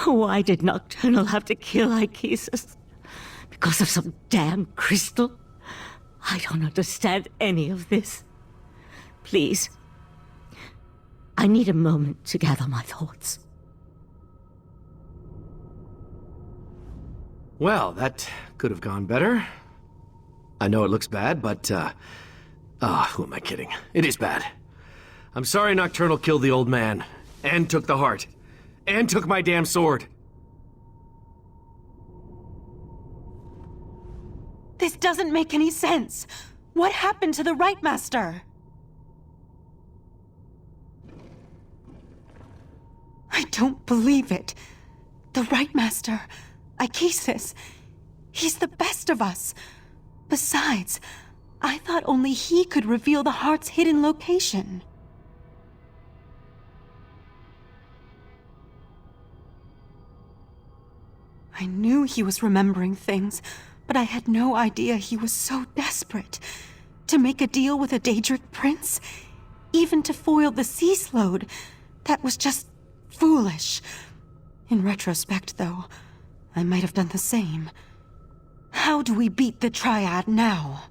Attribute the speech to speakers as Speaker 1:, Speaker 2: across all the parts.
Speaker 1: Why did Nocturnal have to kill Ichesus? Because of some damn crystal? I don't understand any of this. Please. I need a moment to gather my thoughts.
Speaker 2: Well, that could have gone better. I know it looks bad, but, who am I kidding? It is bad. I'm sorry Nocturnal killed the old man, and took the heart, and took my damn sword.
Speaker 3: This doesn't make any sense. What happened to the Right Master? I don't believe it. The Right Master, Ichesus, he's the best of us. Besides, I thought only he could reveal the heart's hidden location. I knew he was remembering things, but I had no idea he was so desperate. To make a deal with a Daedric prince? Even to foil the sea slode? That was just foolish. In retrospect, though, I might have done the same. How do we beat the Triad now?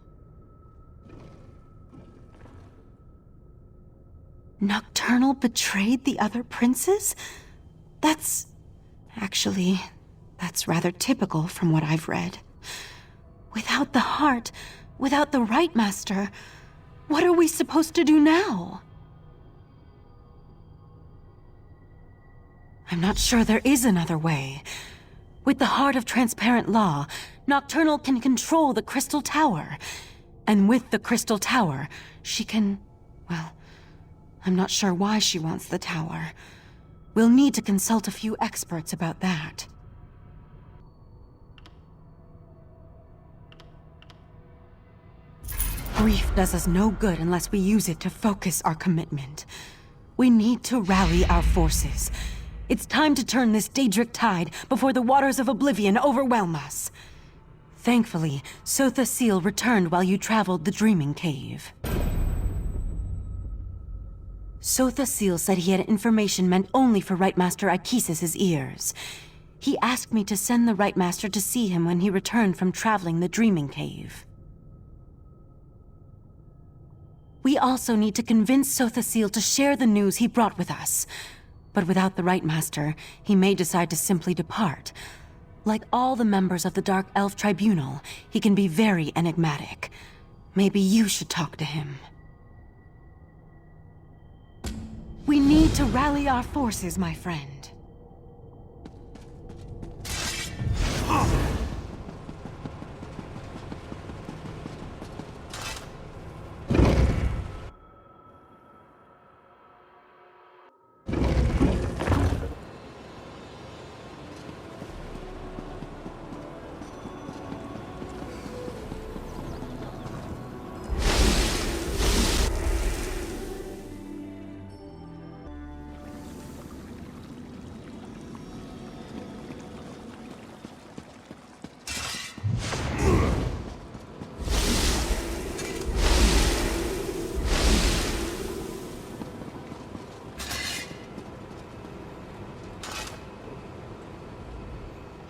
Speaker 3: Nocturnal betrayed the other princes? Actually, that's rather typical from what I've read. Without the heart, without the Right Master, what are we supposed to do now? I'm not sure there is another way. With the heart of transparent law, Nocturnal can control the Crystal Tower. And with the Crystal Tower, she can... well, I'm not sure why she wants the tower. We'll need to consult a few experts about that. Grief does us no good unless we use it to focus our commitment. We need to rally our forces. It's time to turn this Daedric tide before the waters of oblivion overwhelm us. Thankfully, Sotha Seal returned while you traveled the Dreaming Cave. Sotha Seal said he had information meant only for Right Master Ichesus' ears. He asked me to send the Right Master to see him when he returned from traveling the Dreaming Cave. We also need to convince Sotha Seal to share the news he brought with us. But without the Right Master, he may decide to simply depart. Like all the members of the Dark Elf Tribunal, he can be very enigmatic. Maybe you should talk to him. We need to rally our forces, my friend.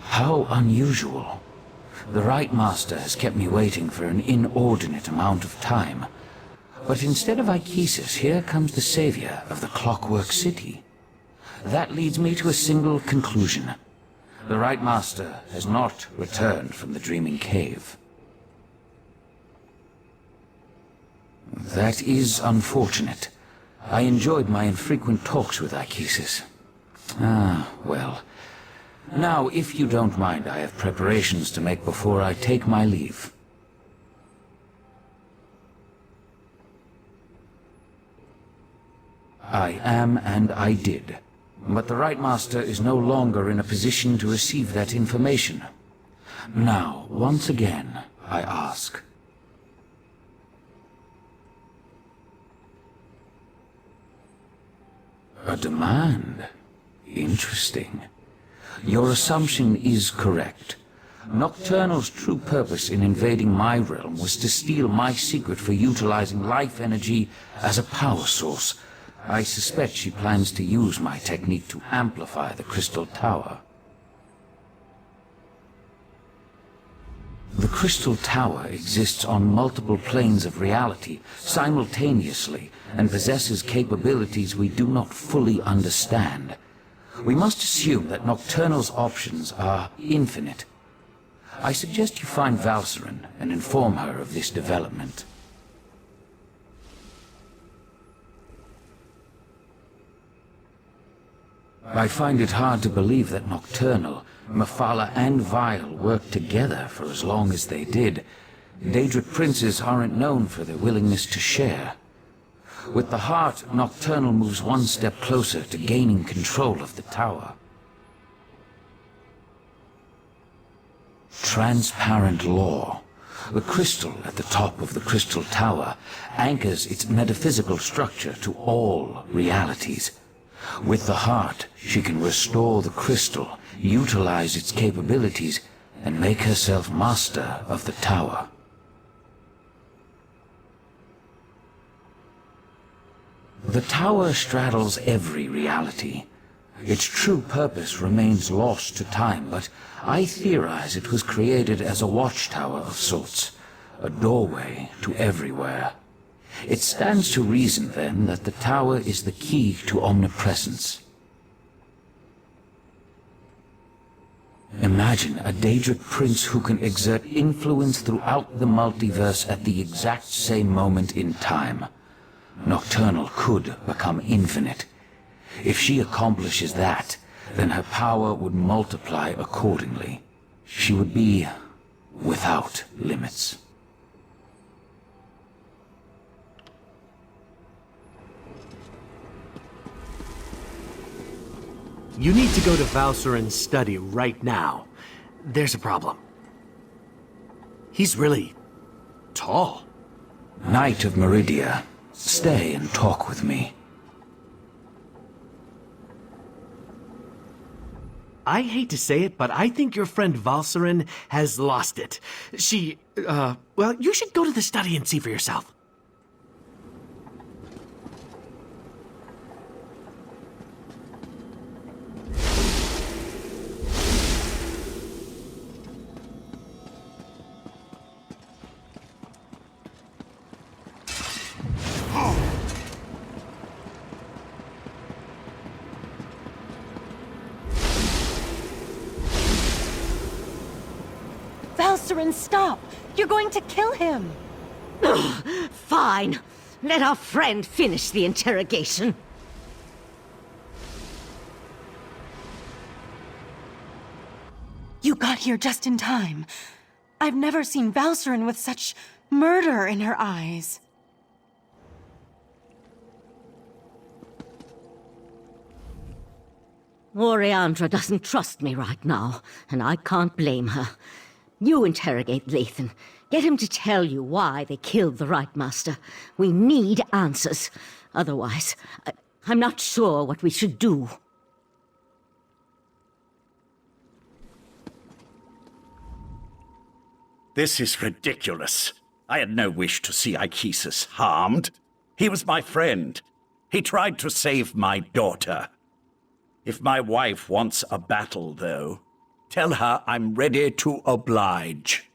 Speaker 4: How unusual. The Right Master has kept me waiting for an inordinate amount of time. But instead of Ichesus, here comes the savior of the Clockwork City. That leads me to a single conclusion. The Right Master has not returned from the Dreaming Cave. That is unfortunate. I enjoyed my infrequent talks with Ichesus. Ah, well... Now, if you don't mind, I have preparations to make before I take my leave. I am, and I did. But the Right Master is no longer in a position to receive that information. Now, once again, I ask. A demand? Interesting. Your assumption is correct. Nocturnal's true purpose in invading my realm was to steal my secret for utilizing life energy as a power source. I suspect she plans to use my technique to amplify the Crystal Tower. The Crystal Tower exists on multiple planes of reality simultaneously and possesses capabilities we do not fully understand. We must assume that Nocturnal's options are infinite. I suggest you find Valcerin and inform her of this development. I find it hard to believe that Nocturnal, Mephala, and Vile worked together for as long as they did. Daedric princes aren't known for their willingness to share. With the heart, Nocturnal moves one step closer to gaining control of the tower. Transparent law. The crystal at the top of the Crystal Tower anchors its metaphysical structure to all realities. With the heart, she can restore the crystal, utilize its capabilities, and make herself master of the tower. The tower straddles every reality. Its true purpose remains lost to time, but I theorize it was created as a watchtower of sorts, a doorway to everywhere. It stands to reason, then, that the tower is the key to omnipresence. Imagine a Daedric prince who can exert influence throughout the multiverse at the exact same moment in time. Nocturnal could become infinite. If she accomplishes that, then her power would multiply accordingly. She would be without limits.
Speaker 2: You need to go to Valcerin's study right now. There's a problem. He's really tall.
Speaker 4: Knight of Meridia, stay and talk with me.
Speaker 2: I hate to say it, but I think your friend Valcerin has lost it. Well, you should go to the study and see for yourself.
Speaker 3: Valcerin, stop! You're going to kill him!
Speaker 1: Fine. Let our friend finish the interrogation.
Speaker 3: You got here just in time. I've never seen Valcerin with such murder in her eyes.
Speaker 1: Oriandra doesn't trust me right now, and I can't blame her. You interrogate Lathan. Get him to tell you why they killed the Right Master. We need answers. Otherwise, I'm not sure what we should do.
Speaker 5: This is ridiculous. I had no wish to see Ichesus harmed. He was my friend. He tried to save my daughter. If my wife wants a battle, though, tell her I'm ready to oblige.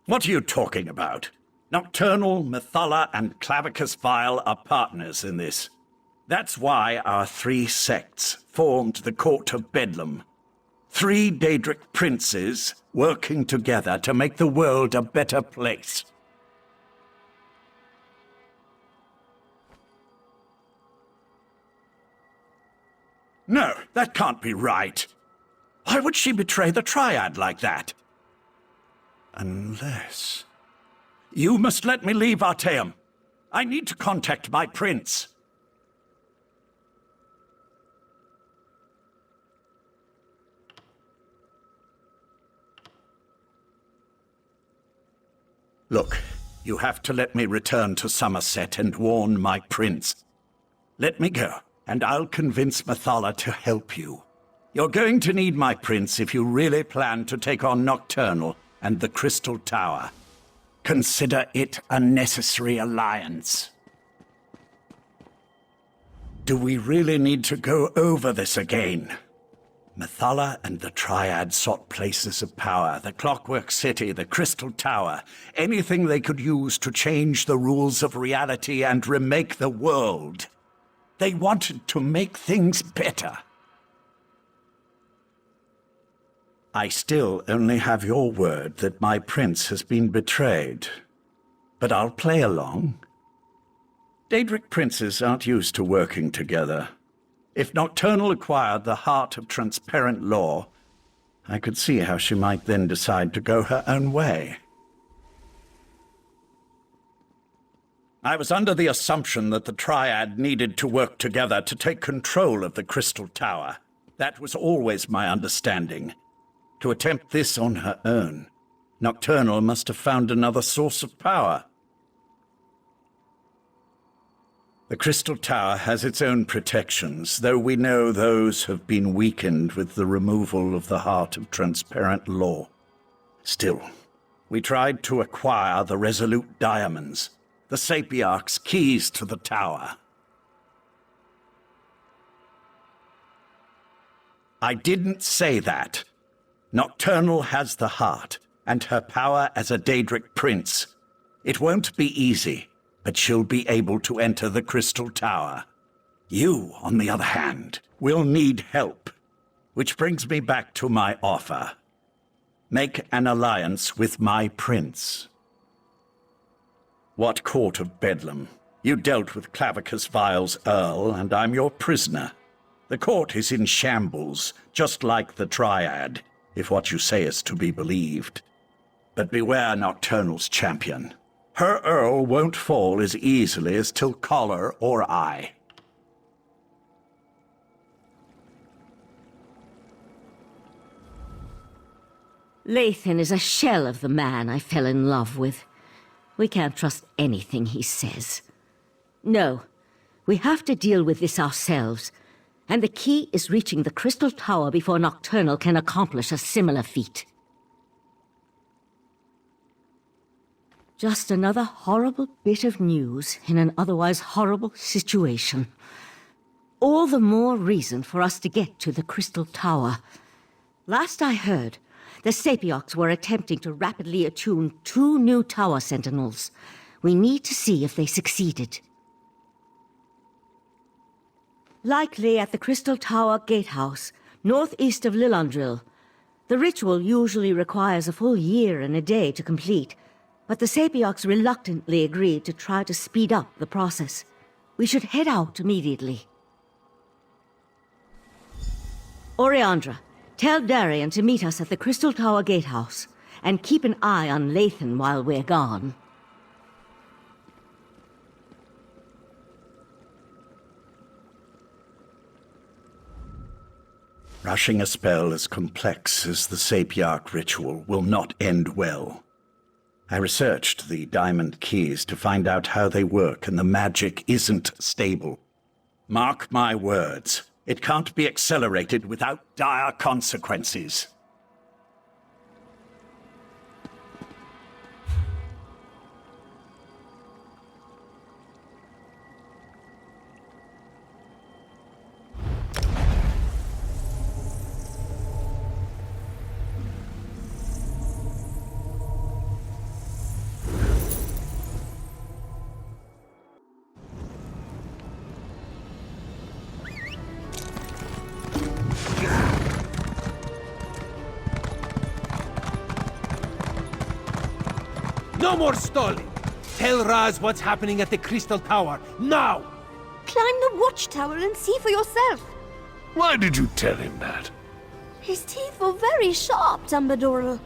Speaker 5: What are you talking about? Nocturnal, Mephala, and Clavicus Vile are partners in this. That's why our three sects formed the Court of Bedlam. 3 Daedric princes working together to make the world a better place. No, that can't be right. Why would she betray the Triad like that? Unless... You must let me leave, Artaeum. I need to contact my prince. Look, you have to let me return to Summerset and warn my prince. Let me go, and I'll convince Mephala to help you. You're going to need my prince if you really plan to take on Nocturnal and the Crystal Tower. Consider it a necessary alliance. Do we really need to go over this again? Methala and the Triad sought places of power, the Clockwork City, the Crystal Tower, anything they could use to change the rules of reality and remake the world. They wanted to make things better. I still only have your word that my prince has been betrayed. But I'll play along. Daedric princes aren't used to working together. If Nocturnal acquired the heart of transparent law, I could see how she might then decide to go her own way. I was under the assumption that the Triad needed to work together to take control of the Crystal Tower. That was always my understanding. To attempt this on her own, Nocturnal must have found another source of power. The Crystal Tower has its own protections, though we know those have been weakened with the removal of the heart of transparent law. Still, we tried to acquire the Resolute Diamonds, the Sapiarch's keys to the tower. I didn't say that. Nocturnal has the heart, and her power as a Daedric prince. It won't be easy, but she'll be able to enter the Crystal Tower. You, on the other hand, will need help. Which brings me back to my offer. Make an alliance with my prince. What court of Bedlam? You dealt with Clavicus Vile's Earl, and I'm your prisoner. The court is in shambles, just like the Triad, if what you say is to be believed. But beware Nocturnal's champion. Her Earl won't fall as easily as Tilcollar or I.
Speaker 1: Lathan is a shell of the man I fell in love with. We can't trust anything he says. No, we have to deal with this ourselves. And the key is reaching the Crystal Tower before Nocturnal can accomplish a similar feat. Just another horrible bit of news in an otherwise horrible situation. All the more reason for us to get to the Crystal Tower. Last I heard, the Sapiarchs were attempting to rapidly attune 2 new tower sentinels. We need to see if they succeeded. Likely at the Crystal Tower Gatehouse, northeast of Lillandril. The ritual usually requires a full year and a day to complete, but the Sapiarchs reluctantly agreed to try to speed up the process. We should head out immediately. Oriandra, tell Darian to meet us at the Crystal Tower Gatehouse, and keep an eye on Lathan while we're gone.
Speaker 5: Rushing a spell as complex as the Sapiarch ritual will not end well. I researched the diamond keys to find out how they work, and the magic isn't stable. Mark my words, it can't be accelerated without dire consequences.
Speaker 6: No more stalling! Tell Raz what's happening at the Crystal Tower, now!
Speaker 7: Climb the watchtower and see for yourself.
Speaker 8: Why did you tell him that?
Speaker 7: His teeth were very sharp, Dumbledore.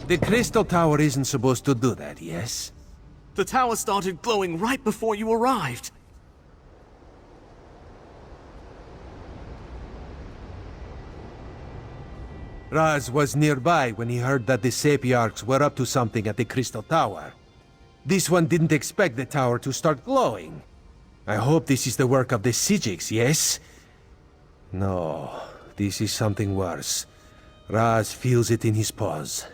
Speaker 6: The Crystal Tower isn't supposed to do that, yes?
Speaker 9: The tower started glowing right before you arrived.
Speaker 6: Raz was nearby when he heard that the Sapiarchs were up to something at the Crystal Tower. This one didn't expect the tower to start glowing. I hope this is the work of the Sijiks, yes? No, this is something worse. Raz feels it in his paws.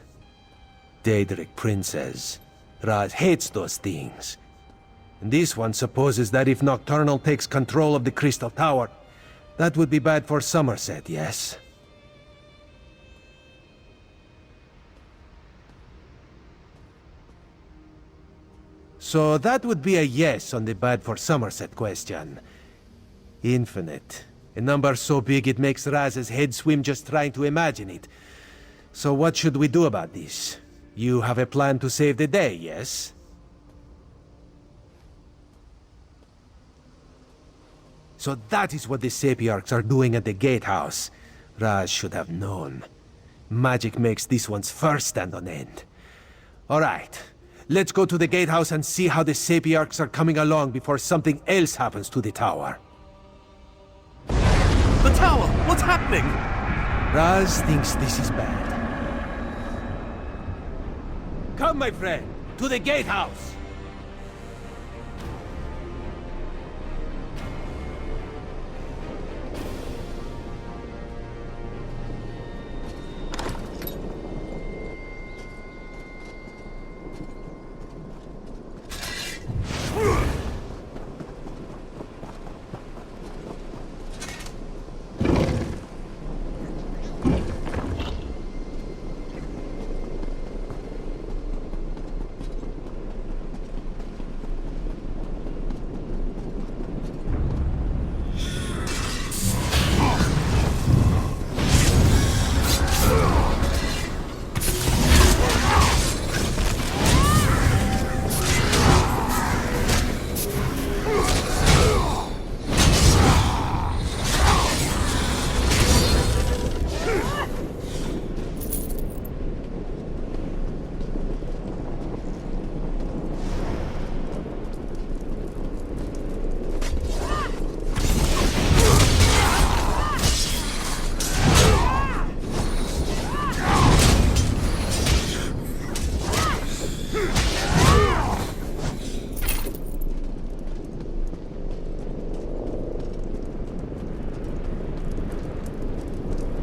Speaker 6: Daedric princes. Raz hates those things. And this one supposes that if Nocturnal takes control of the Crystal Tower, that would be bad for Summerset, yes? So that would be a yes on the bad for Summerset question. Infinite. A number so big it makes Raz's head swim just trying to imagine it. So what should we do about this? You have a plan to save the day, yes? So that is what the Sapiarchs are doing at the gatehouse. Raz should have known. Magic makes this one's fur stand on end. Alright, let's go to the gatehouse and see how the Sapiarchs are coming along before something else happens to the tower.
Speaker 9: The tower! What's happening?
Speaker 6: Raz thinks this is bad. Come, my friend, to the gatehouse!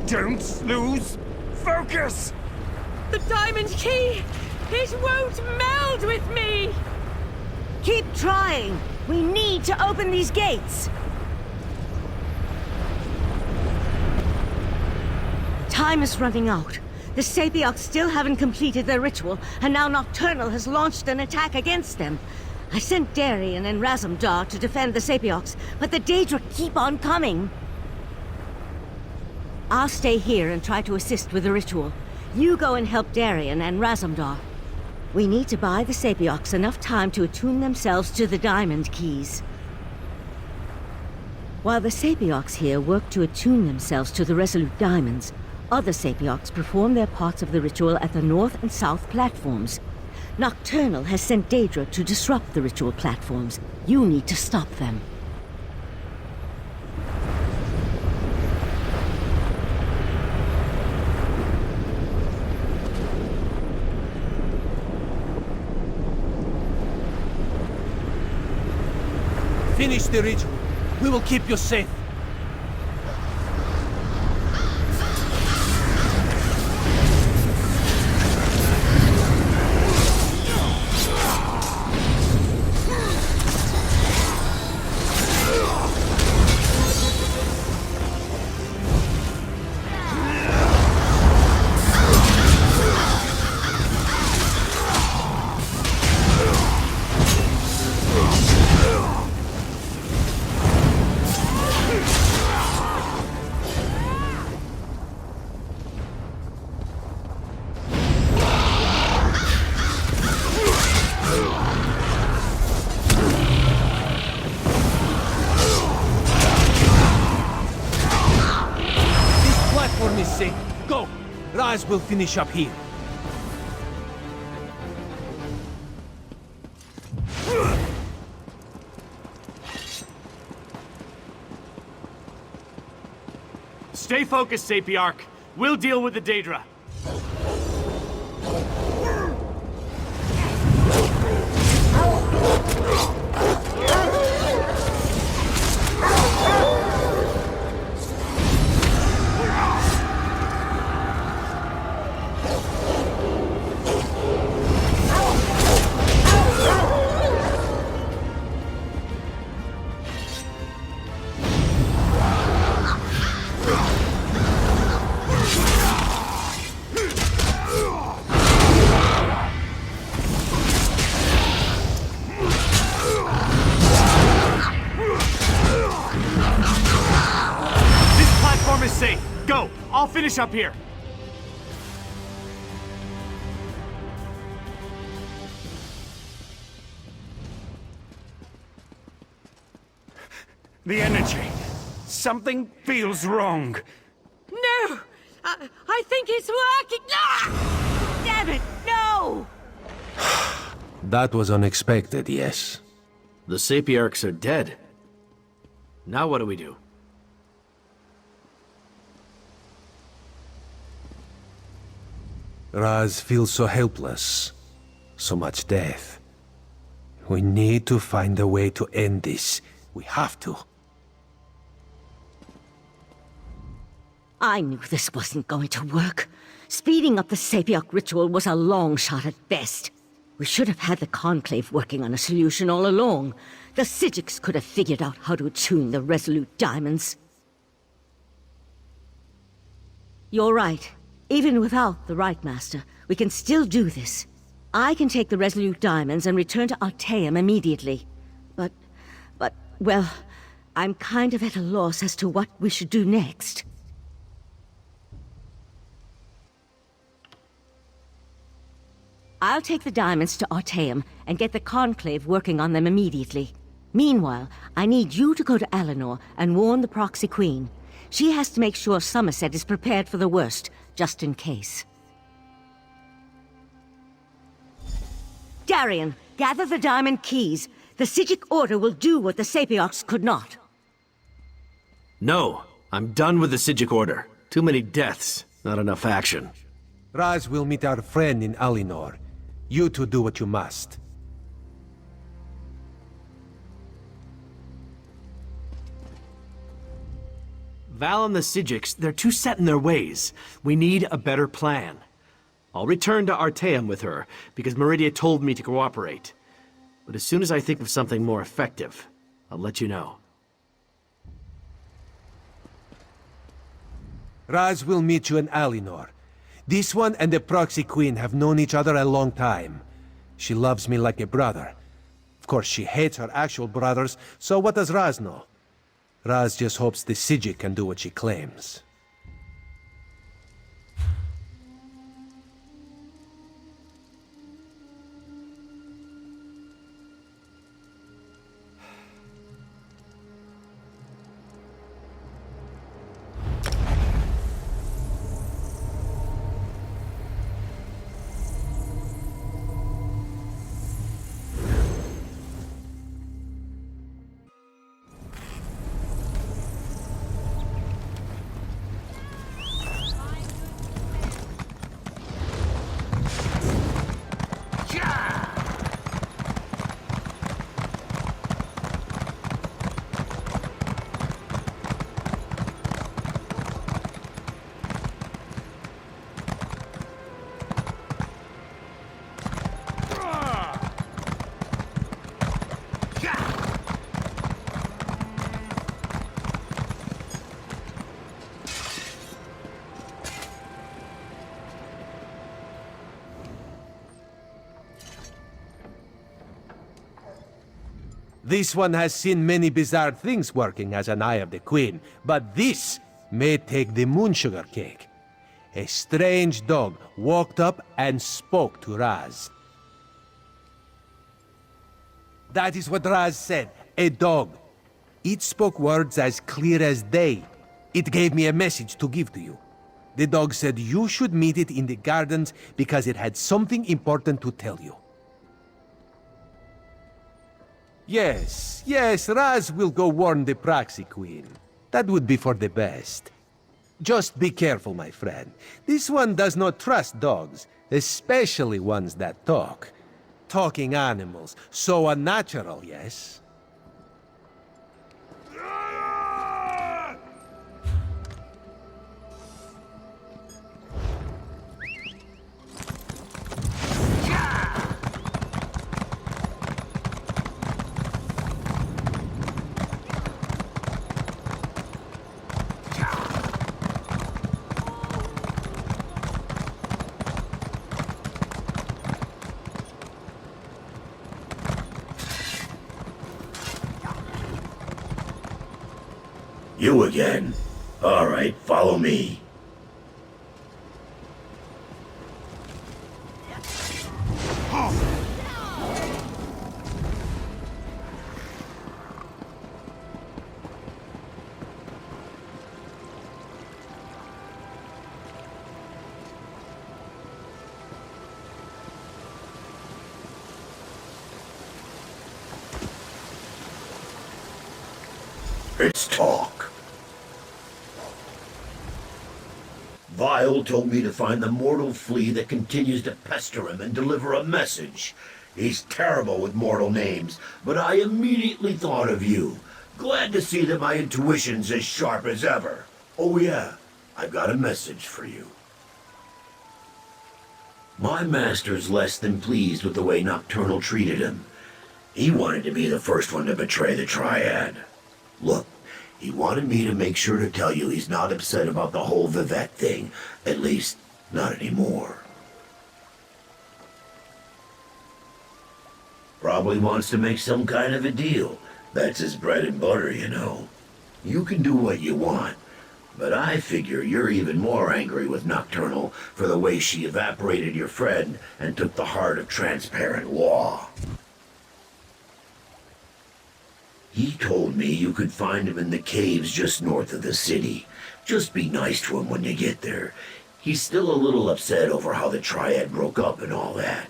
Speaker 8: Don't lose focus!
Speaker 1: The diamond key! It won't meld with me! Keep trying! We need to open these gates! Time is running out. The Sapiarchs still haven't completed their ritual, and now Nocturnal has launched an attack against them. I sent Darian and Razumdar to defend the Sapiarchs, but the Daedric keep on coming. I'll stay here and try to assist with the ritual. You go and help Darian and Razumdar. We need to buy the Sapiarchs enough time to attune themselves to the diamond keys. While the Sapiarchs here work to attune themselves to the Resolute Diamonds, other Sapiarchs perform their parts of the ritual at the north and south platforms. Nocturnal has sent Daedra to disrupt the ritual platforms. You need to stop them.
Speaker 6: Finish the ritual. We will keep you safe. Go! Raz will finish up here.
Speaker 2: Stay focused, Sapiarch. We'll deal with the Daedra.
Speaker 8: finish up here. The energy. Something feels wrong.
Speaker 1: No! I think it's working! Ah! Damn it, no!
Speaker 6: That was unexpected, yes.
Speaker 2: The Sapiarchs are dead. Now what do we do?
Speaker 6: Raz feels so helpless. So much death. We need to find a way to end this. We have to.
Speaker 1: I knew this wasn't going to work. Speeding up the Sapiarch ritual was a long shot at best. We should have had the Conclave working on a solution all along. The Psijics could have figured out how to attune the Resolute Diamonds. You're right. Even without the Right Master, we can still do this. I can take the Resolute Diamonds and return to Artaeum immediately. But, well, I'm kind of at a loss as to what we should do next. I'll take the diamonds to Artaeum and get the Conclave working on them immediately. Meanwhile, I need you to go to Alinor and warn the Proxy Queen. She has to make sure Summerset is prepared for the worst, just in case. Darian, gather the diamond keys. The Psijic Order will do what the Sapiarchs could not.
Speaker 2: No, I'm done with the Psijic Order. Too many deaths, not enough action.
Speaker 6: Raz will meet our friend in Alinor. You two do what you must.
Speaker 2: Val and the Psijics, they're too set in their ways. We need a better plan. I'll return to Artaeum with her, because Meridia told me to cooperate. But as soon as I think of something more effective, I'll let you know.
Speaker 6: Raz will meet you in Alinor. This one and the Proxy Queen have known each other a long time. She loves me like a brother. Of course, she hates her actual brothers, so what does Raz know? Raz just hopes the Psijic can do what she claims. This one has seen many bizarre things working as an Eye of the Queen, but this may take the moon sugar cake. A strange dog walked up and spoke to Raz. That is what Raz said, a dog. It spoke words as clear as day. It gave me a message to give to you. The dog said you should meet it in the gardens because it had something important to tell you. Yes, Raz will go warn the Proxy Queen. That would be for the best. Just be careful, my friend. This one does not trust dogs, especially ones that talk. Talking animals, so unnatural, yes?
Speaker 10: You again. All right, follow me. It's talk. Vile told me to find the mortal flea that continues to pester him and deliver a message. He's terrible with mortal names, but I immediately thought of you. Glad to see that my intuition's as sharp as ever. Oh yeah, I've got a message for you. My master's less than pleased with the way Nocturnal treated him. He wanted to be the first one to betray the Triad. Look, he wanted me to make sure to tell you he's not upset about the whole Vivette thing. At least, not anymore. Probably wants to make some kind of a deal. That's his bread and butter, you know. You can do what you want, but I figure you're even more angry with Nocturnal for the way she evaporated your friend and took the heart of transparent law. He told me you could find him in the caves just north of the city. Just be nice to him when you get there. He's still a little upset over how the Triad broke up and all that.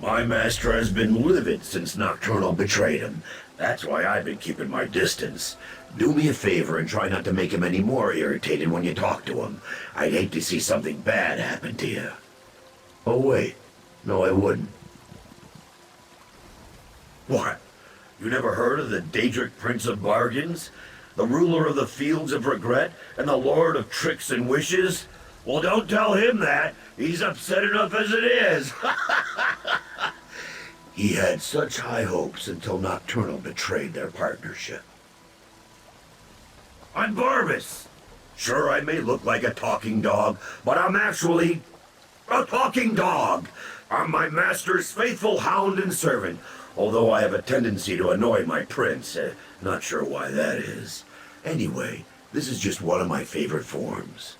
Speaker 10: My master has been livid since Nocturnal betrayed him. That's why I've been keeping my distance. Do me a favor and try not to make him any more irritated when you talk to him. I'd hate to see something bad happen to you. Oh wait, no I wouldn't. What? You never heard of the Daedric Prince of Bargains? The ruler of the Fields of Regret and the Lord of Tricks and Wishes? Well, don't tell him that. He's upset enough as it is. He had such high hopes until Nocturnal betrayed their partnership. I'm Barbas. Sure, I may look like a talking dog, but I'm actually a talking dog. I'm my master's faithful hound and servant, although I have a tendency to annoy my prince. Not sure why that is. Anyway, this is just one of my favorite forms.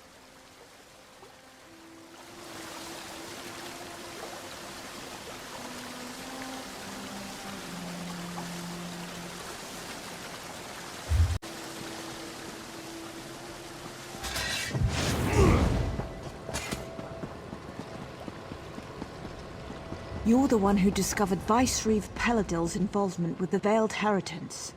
Speaker 11: You're the one who discovered Vicereeve Peladil's involvement with the Veiled Heritance.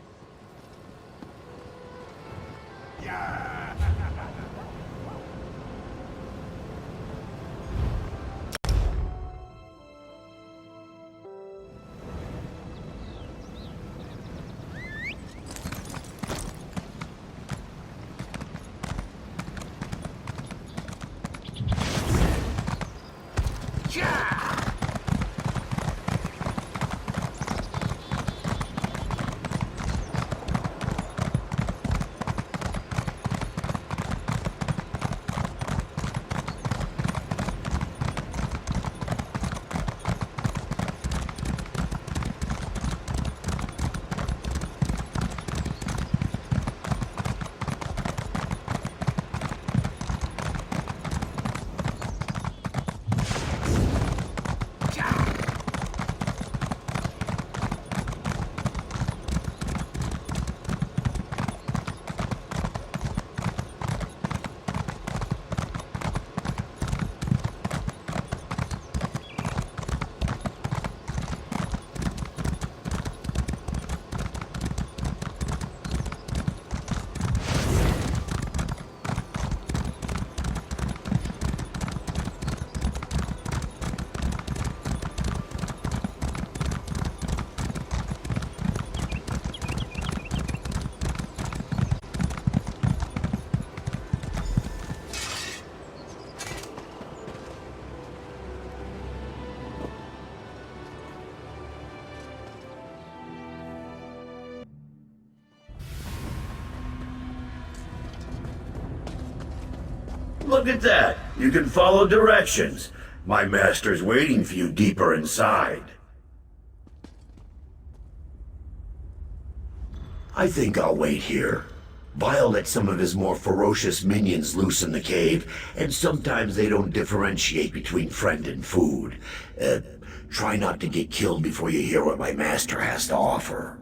Speaker 11: Look at that! You can follow directions. My master's waiting for you deeper inside. I think I'll wait here. Vile let some of his more ferocious minions loose in the cave, and sometimes they don't differentiate between friend and food. Try not to get killed before you hear what my master has to offer.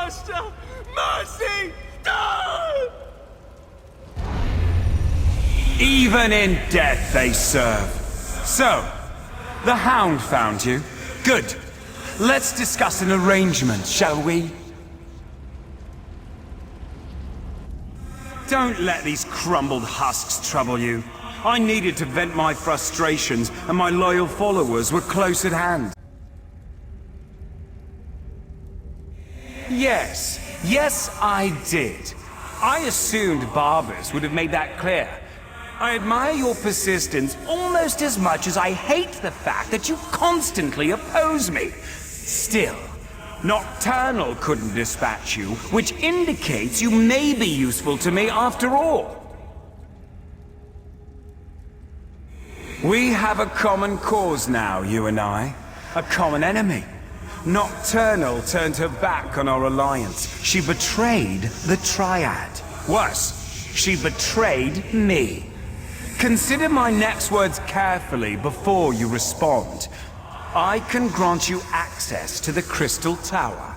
Speaker 8: Master! Mercy! No! Even in death they serve. So, the Hound found you. Good. Let's discuss an arrangement, shall we? Don't let these crumbled husks trouble you. I needed to vent my frustrations, and my loyal followers were close at hand. Yes, I did. I assumed Barbers would have made that clear. I admire your persistence almost as much as I hate the fact that you constantly oppose me. Still, Nocturnal couldn't dispatch you, which indicates you may be useful to me after all. We have a common cause now, you and I. A common enemy. Nocturnal turned her back on our alliance. She betrayed the Triad. Worse, she betrayed me. Consider my next words carefully before you respond. I can grant you access to the Crystal Tower.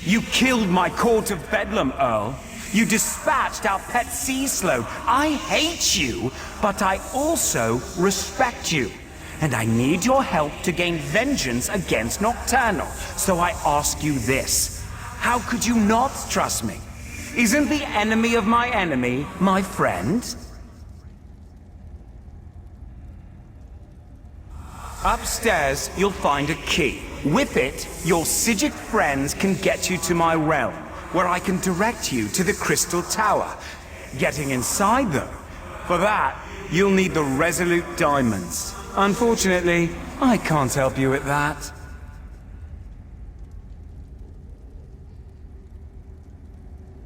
Speaker 8: You killed my Court of Bedlam, Earl. You dispatched our pet sea slode. I hate you, but I also respect you. And I need your help to gain vengeance against Nocturnal. So I ask you this. How could you not trust me? Isn't the enemy of my enemy my friend? Upstairs, you'll find a key. With it, your Psijic friends can get you to my realm, where I can direct you to the Crystal Tower. Getting inside, though, for that, you'll need the Resolute Diamonds. Unfortunately, I can't help you with that.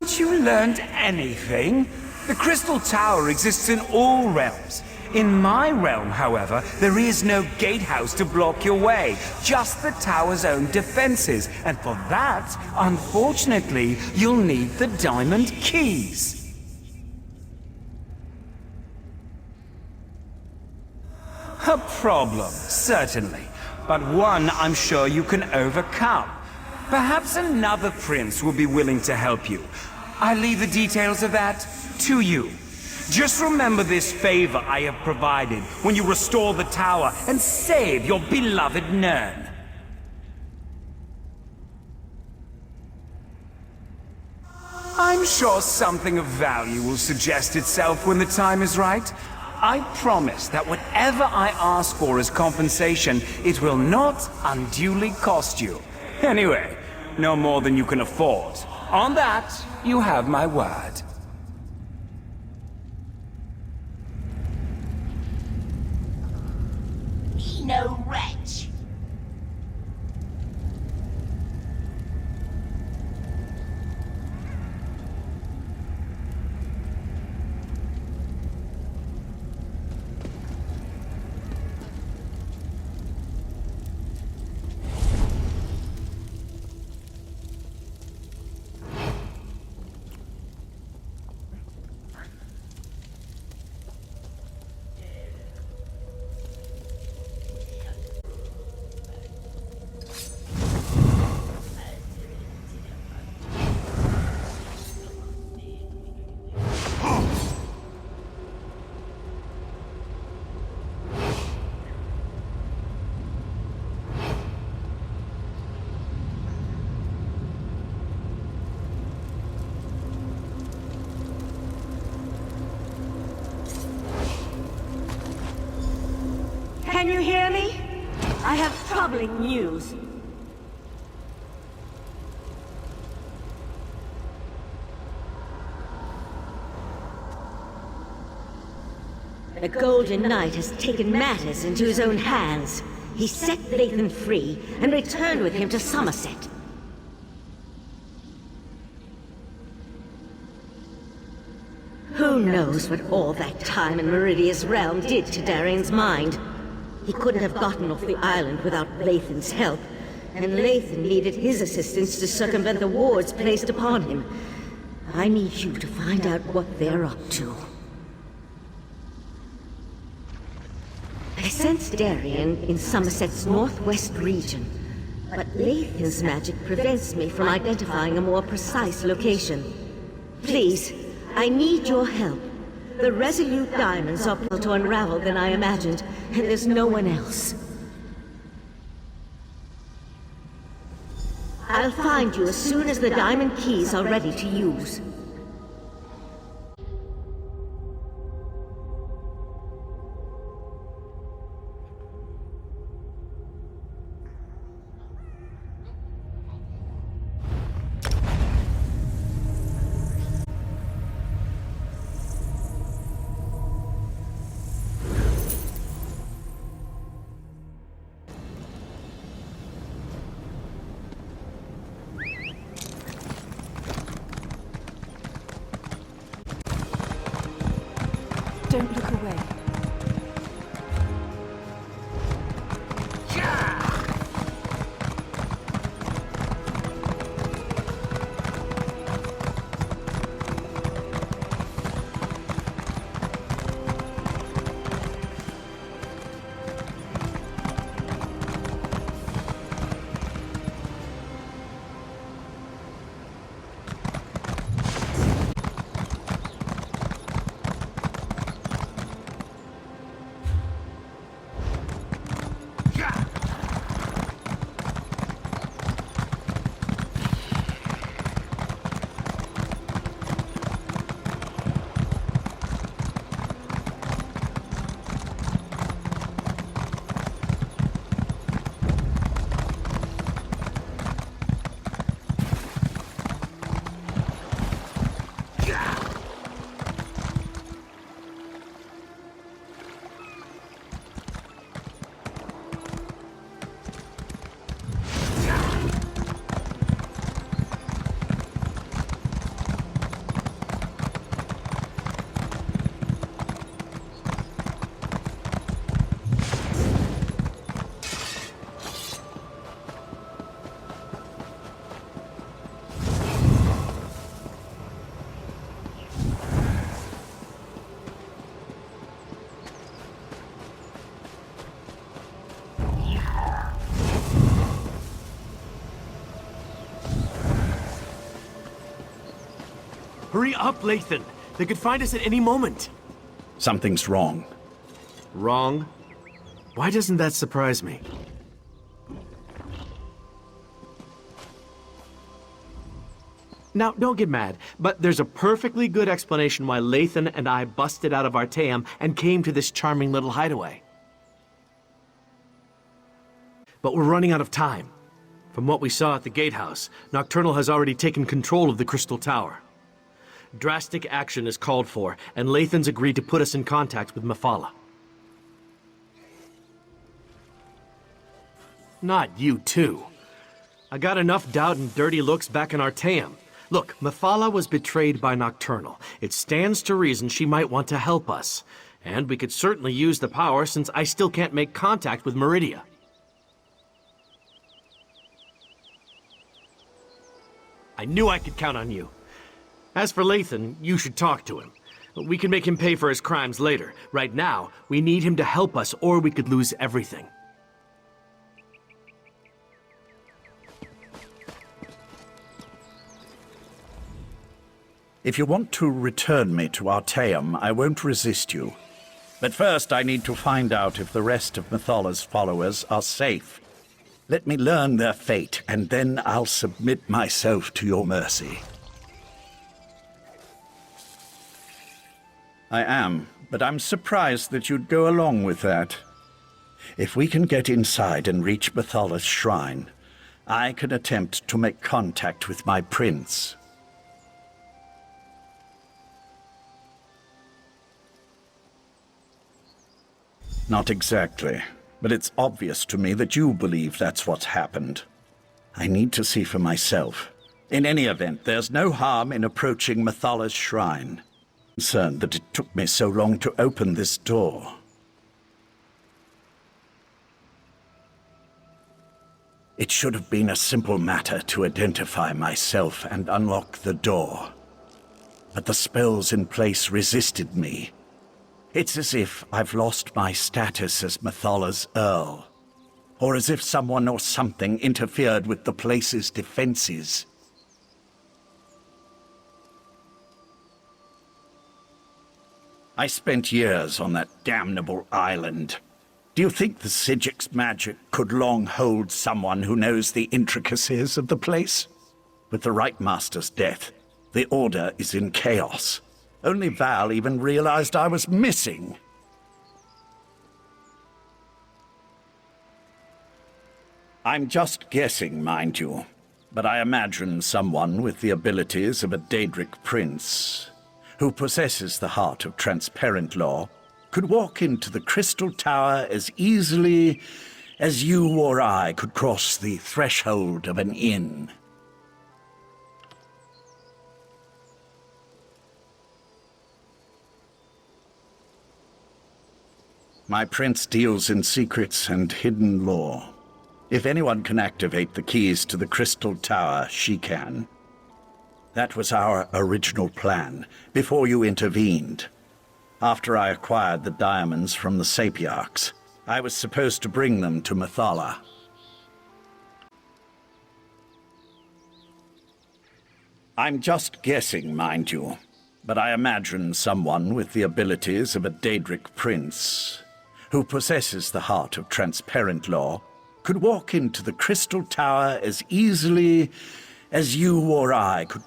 Speaker 8: Haven't you learned anything? The Crystal Tower exists in all realms. In my realm, however, there is no gatehouse to block your way, just the tower's own defenses. And for that, unfortunately, you'll need the diamond keys. A problem, certainly, but one I'm sure you can overcome. Perhaps another prince will be willing to help you. I leave the details of that to you. Just remember this favor I have provided when you restore the tower and save your beloved Nern. I'm sure something of value will suggest itself when the time is right. I promise that whatever I ask for as compensation, it will not unduly cost you. Anyway, no more than you can afford. On that, you have my word.
Speaker 12: Be no wretch.
Speaker 1: Can you hear me? I have troubling news. The Golden Knight has taken matters into his own hands. He set Lathan free and returned with him to Summerset. Who knows what all that time in Meridia's realm did to Darian's mind? He couldn't have gotten off the island without Lathan's help, and Lathan needed his assistance to circumvent the wards placed upon him. I need you to find out what they're up to. I sense Darian in Summerset's northwest region. But Lathan's magic prevents me from identifying a more precise location. Please, I need your help. The Resolute diamonds are more to unravel than I imagined, and there's no one else. I'll find you as soon as the diamond keys are ready to use.
Speaker 3: Don't look away.
Speaker 2: Hurry up, Lathan! They could find us at any moment!
Speaker 5: Something's wrong.
Speaker 2: Wrong? Why doesn't that surprise me? Now, don't get mad, but there's a perfectly good explanation why Lathan and I busted out of Artaeum and came to this charming little hideaway. But we're running out of time. From what we saw at the gatehouse, Nocturnal has already taken control of the Crystal Tower. Drastic action is called for, and Lathan's agreed to put us in contact with Mephala. Not you too. I got enough doubt and dirty looks back in Artaeum. Look, Mephala was betrayed by Nocturnal. It stands to reason she might want to help us. And we could certainly use the power since I still can't make contact with Meridia. I knew I could count on you. As for Lathan, you should talk to him. We can make him pay for his crimes later. Right now, we need him to help us or we could lose everything.
Speaker 5: If you want to return me to Artaeum, I won't resist you. But first I need to find out if the rest of Methala's followers are safe. Let me learn their fate, and then I'll submit myself to your mercy. I am, but I'm surprised that you'd go along with that. If we can get inside and reach Methala's shrine, I can attempt to make contact with my prince. Not exactly, but it's obvious to me that you believe that's what's happened. I need to see for myself. In any event, there's no harm in approaching Methala's shrine. I'm concerned that it took me so long to open this door. It should have been a simple matter to identify myself and unlock the door. But the spells in place resisted me. It's as if I've lost my status as Methala's Earl. or as if someone or something interfered with the place's defenses. I spent years on that damnable island. Do you think the Sigic's magic could long hold someone who knows the intricacies of the place? With the Right Master's death, the Order is in chaos. Only Val even realized I was missing. I'm just guessing, mind you, but I imagine someone with the abilities of a Daedric prince, who possesses the heart of transparent law, could walk into the Crystal Tower as easily as you or I could cross the threshold of an inn. My prince deals in secrets and hidden lore. If anyone can activate the keys to the Crystal Tower, she can. That was our original plan, before you intervened. After I acquired the diamonds from the Sapiarchs, I was supposed to bring them to Methala. I'm just guessing, mind you, but I imagine someone with the abilities of a Daedric prince, who possesses the heart of transparent law, could walk into the Crystal Tower as easily as you or I could.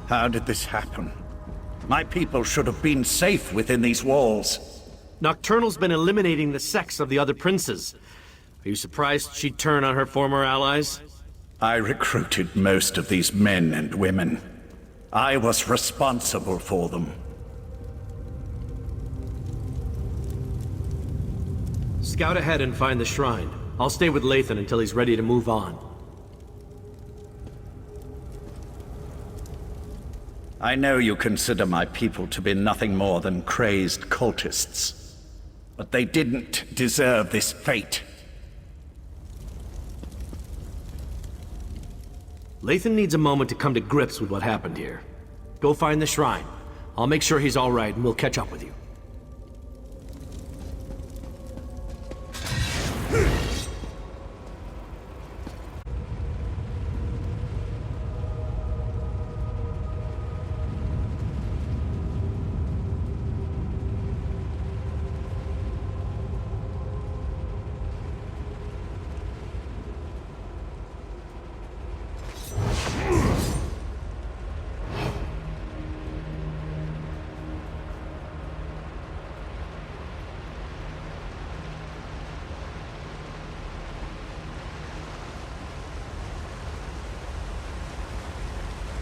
Speaker 5: How did this happen? My people should have been safe within these walls.
Speaker 2: Nocturnal's been eliminating the sects of the other princes. Are you surprised she'd turn on her former allies?
Speaker 5: I recruited most of these men and women. I was responsible for them.
Speaker 2: Scout ahead and find the shrine. I'll stay with Lathan until he's ready to move on.
Speaker 5: I know you consider my people to be nothing more than crazed cultists. But they didn't deserve this fate.
Speaker 2: Lathan needs a moment to come to grips with what happened here. Go find the shrine. I'll make sure he's all right and we'll catch up with you.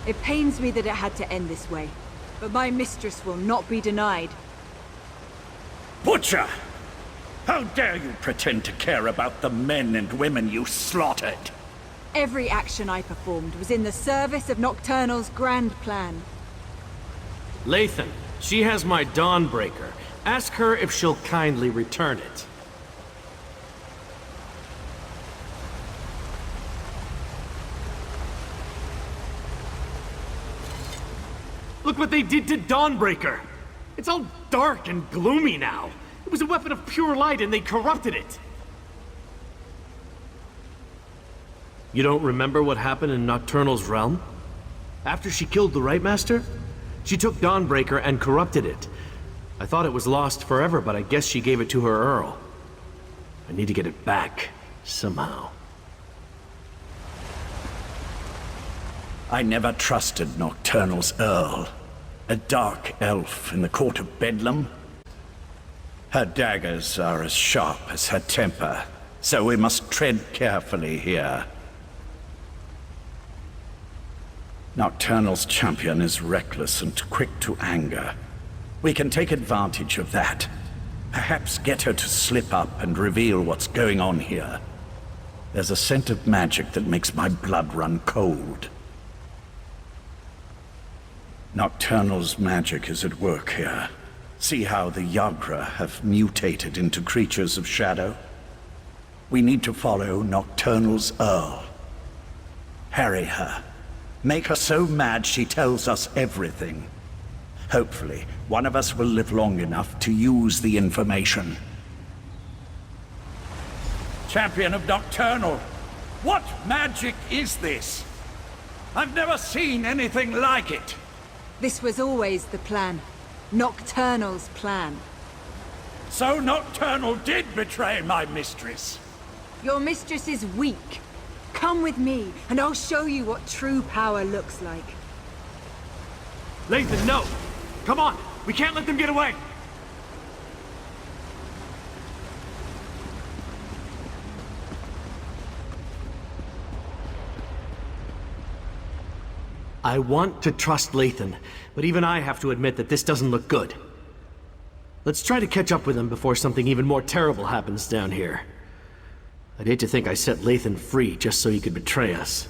Speaker 13: It pains me that it had to end this way, but my mistress will not be denied.
Speaker 5: Butcher! How dare you pretend to care about the men and women you slaughtered?
Speaker 13: Every action I performed was in the service of Nocturnal's grand plan.
Speaker 2: Lathan, she has my Dawnbreaker. Ask her if she'll kindly return it. Look what they did to Dawnbreaker! It's all dark and gloomy now. It was a weapon of pure light and they corrupted it. You don't remember what happened in Nocturnal's realm? After she killed the Right Master, she took Dawnbreaker and corrupted it. I thought it was lost forever, but I guess she gave it to her Earl. I need to get it back, somehow.
Speaker 5: I never trusted Nocturnal's Earl, a dark elf in the court of Bedlam. Her daggers are as sharp as her temper, so we must tread carefully here. Nocturnal's champion is reckless and quick to anger. We can take advantage of that. Perhaps get her to slip up and reveal what's going on here. There's a scent of magic that makes my blood run cold. Nocturnal's magic is at work here. See how the Yagra have mutated into creatures of shadow? We need to follow Nocturnal's Earl. Harry her. Make her so mad she tells us everything. Hopefully, one of us will live long enough to use the information. Champion of Nocturnal, what magic is this? I've never seen anything like it.
Speaker 13: This was always the plan. Nocturnal's plan.
Speaker 5: So Nocturnal did betray my mistress.
Speaker 13: Your mistress is weak. Come with me, and I'll show you what true power looks like.
Speaker 2: Lathan, no! Come on! We can't let them get away! I want to trust Lathan, but even I have to admit that this doesn't look good. Let's try to catch up with him before something even more terrible happens down here. I'd hate to think I set Lathan free just so he could betray us.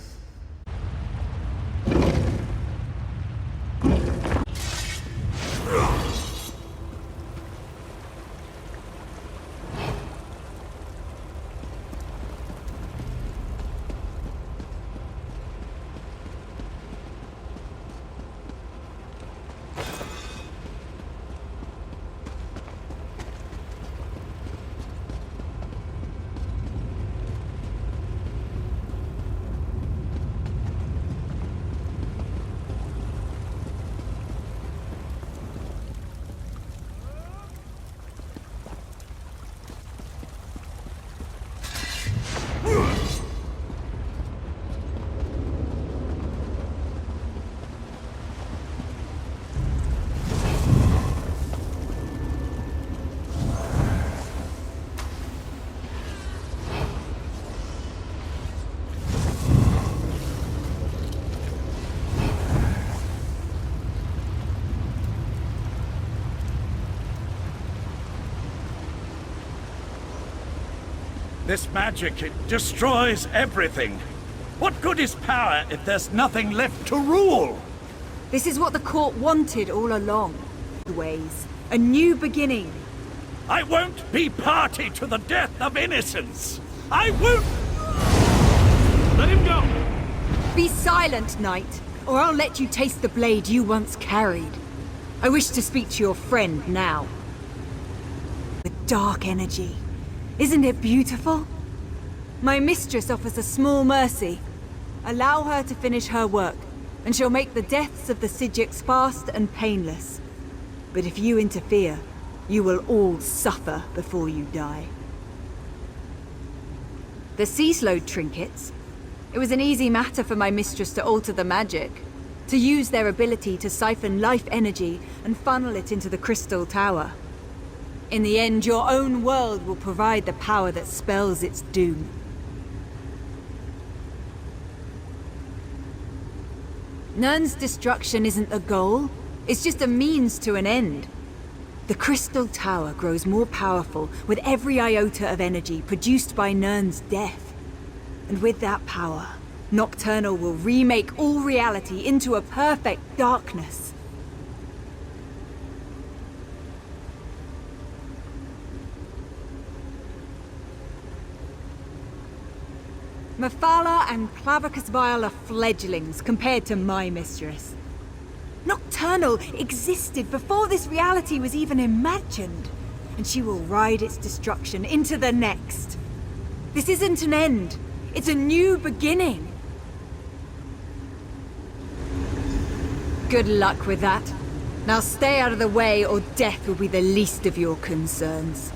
Speaker 5: This magic, it destroys everything. What good is power if there's nothing left to rule?
Speaker 13: This is what the court wanted all along. Ways. A new beginning.
Speaker 5: I won't be party to the death of innocents. I won't...
Speaker 2: Let him go!
Speaker 13: Be silent, knight, or I'll let you taste the blade you once carried. I wish to speak to your friend now. With dark energy. Isn't it beautiful? My mistress offers a small mercy. Allow her to finish her work, and she'll make the deaths of the Sijiks fast and painless. But if you interfere, you will all suffer before you die. The sea-slowed trinkets. It was an easy matter for my mistress to alter the magic, to use their ability to siphon life energy and funnel it into the crystal tower. In the end, your own world will provide the power that spells its doom. Nirn's destruction isn't the goal, it's just a means to an end. The crystal tower grows more powerful with every iota of energy produced by Nirn's death. And with that power, Nocturnal will remake all reality into a perfect darkness. Mephala and Clavicus Vile are fledglings compared to my mistress. Nocturnal existed before this reality was even imagined, and she will ride its destruction into the next. This isn't an end, it's a new beginning. Good luck with that. Now stay out of the way or death will be the least of your concerns.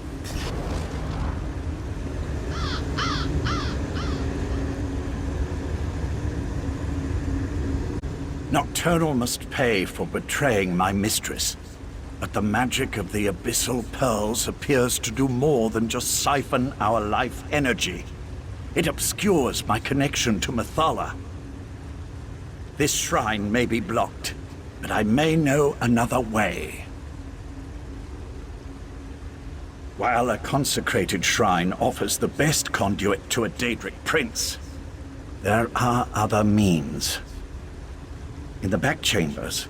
Speaker 5: Nocturnal must pay for betraying my mistress. But the magic of the abyssal pearls appears to do more than just siphon our life energy. It obscures my connection to Mephala. This shrine may be blocked, but I may know another way. While a consecrated shrine offers the best conduit to a Daedric prince, there are other means. In the back chambers,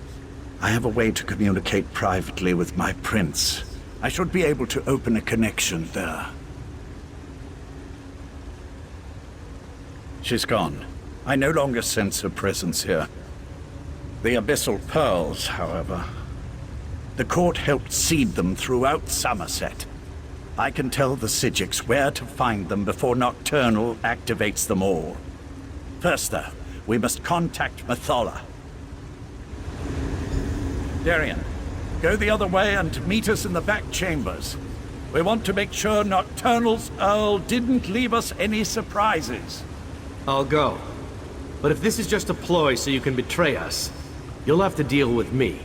Speaker 5: I have a way to communicate privately with my prince. I should be able to open a connection there. She's gone. I no longer sense her presence here. The abyssal pearls, however. The court helped seed them throughout Summerset. I can tell the Psijics where to find them before Nocturnal activates them all. First, though, we must contact Mathala. Darian, go the other way and meet us in the back chambers. We want to make sure Nocturnal's Earl didn't leave us any surprises.
Speaker 2: I'll go. But if this is just a ploy so you can betray us, you'll have to deal with me.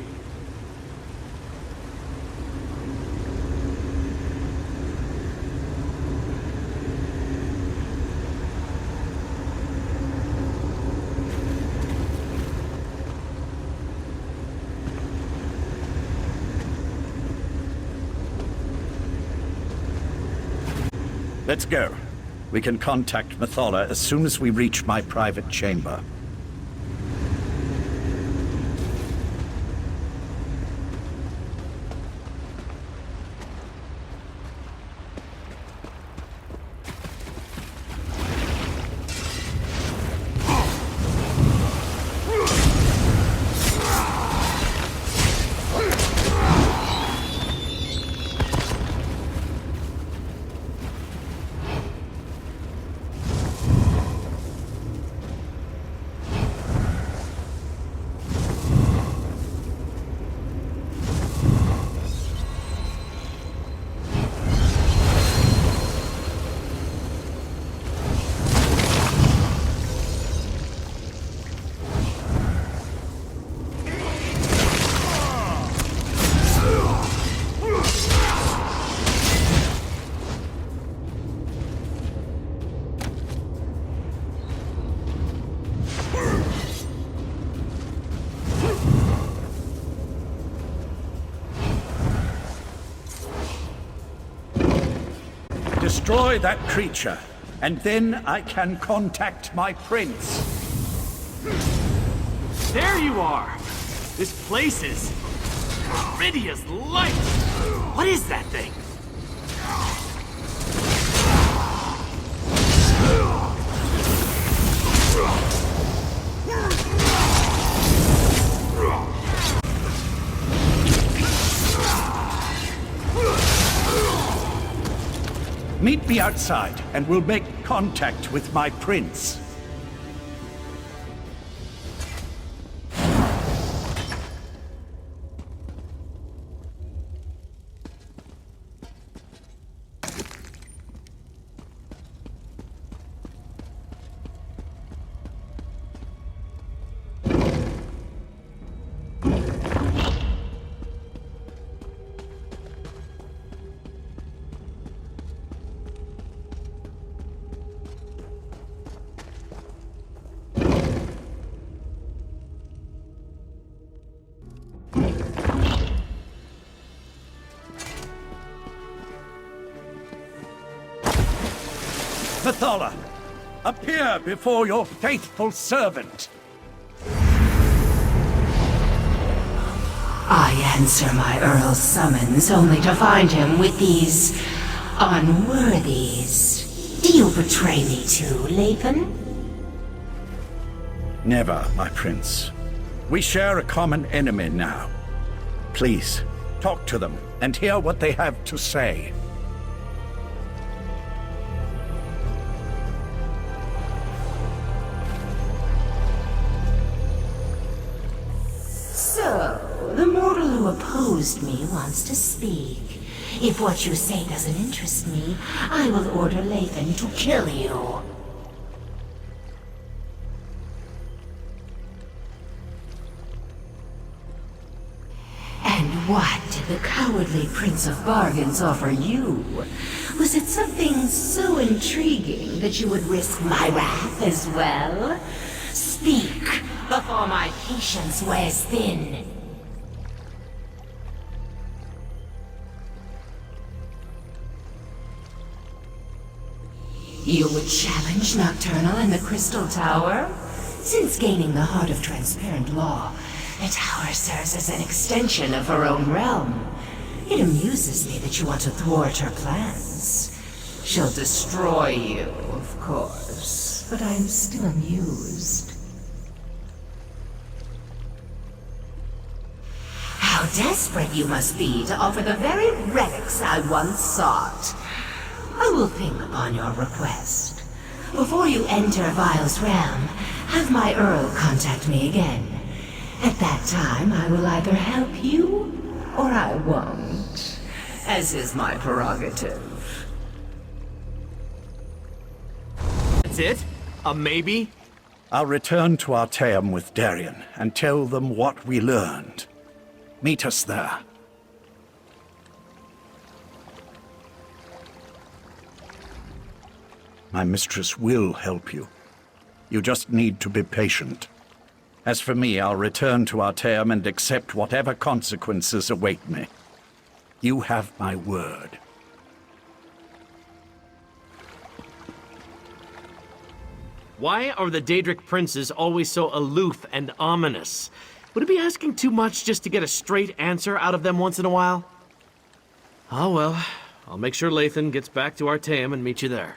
Speaker 5: Let's go. We can contact Mathala as soon as we reach my private chamber. Destroy that creature, and then I can contact my prince.
Speaker 9: There you are! This place is pretty as light! What is that thing?
Speaker 5: Meet me outside, and we'll make contact with my prince. Mathala, appear before your faithful servant.
Speaker 12: I answer my Earl's summons only to find him with these unworthies. Do you betray me too, Lathan?
Speaker 5: Never, my prince. We share a common enemy now. Please, talk to them and hear what they have to say.
Speaker 12: So, the mortal who opposed me wants to speak. If what you say doesn't interest me, I will order Lathan to kill you. And what did the cowardly Prince of Bargains offer you? Was it something so intriguing that you would risk my wrath as well? Speak, before my patience wears thin. You would challenge Nocturnal and the Crystal Tower? Since gaining the Heart of Transparent Law, the tower serves as an extension of her own realm. It amuses me that you want to thwart her plans. She'll destroy you, of course. course, but I'm still amused. How desperate you must be to offer the very relics I once sought. I will think upon your request. Before you enter Vile's realm, have my Earl contact me again. At that time, I will either help you, or I won't, as is my prerogative.
Speaker 2: That's it? A maybe?
Speaker 5: I'll return to Artaeum with Darien and tell them what we learned. Meet us there. My mistress will help you. You just need to be patient. As for me, I'll return to Artaeum and accept whatever consequences await me. You have my word.
Speaker 2: Why are the Daedric princes always so aloof and ominous? Would it be asking too much just to get a straight answer out of them once in a while? Oh well, I'll make sure Lathan gets back to Artaeum and meet you there.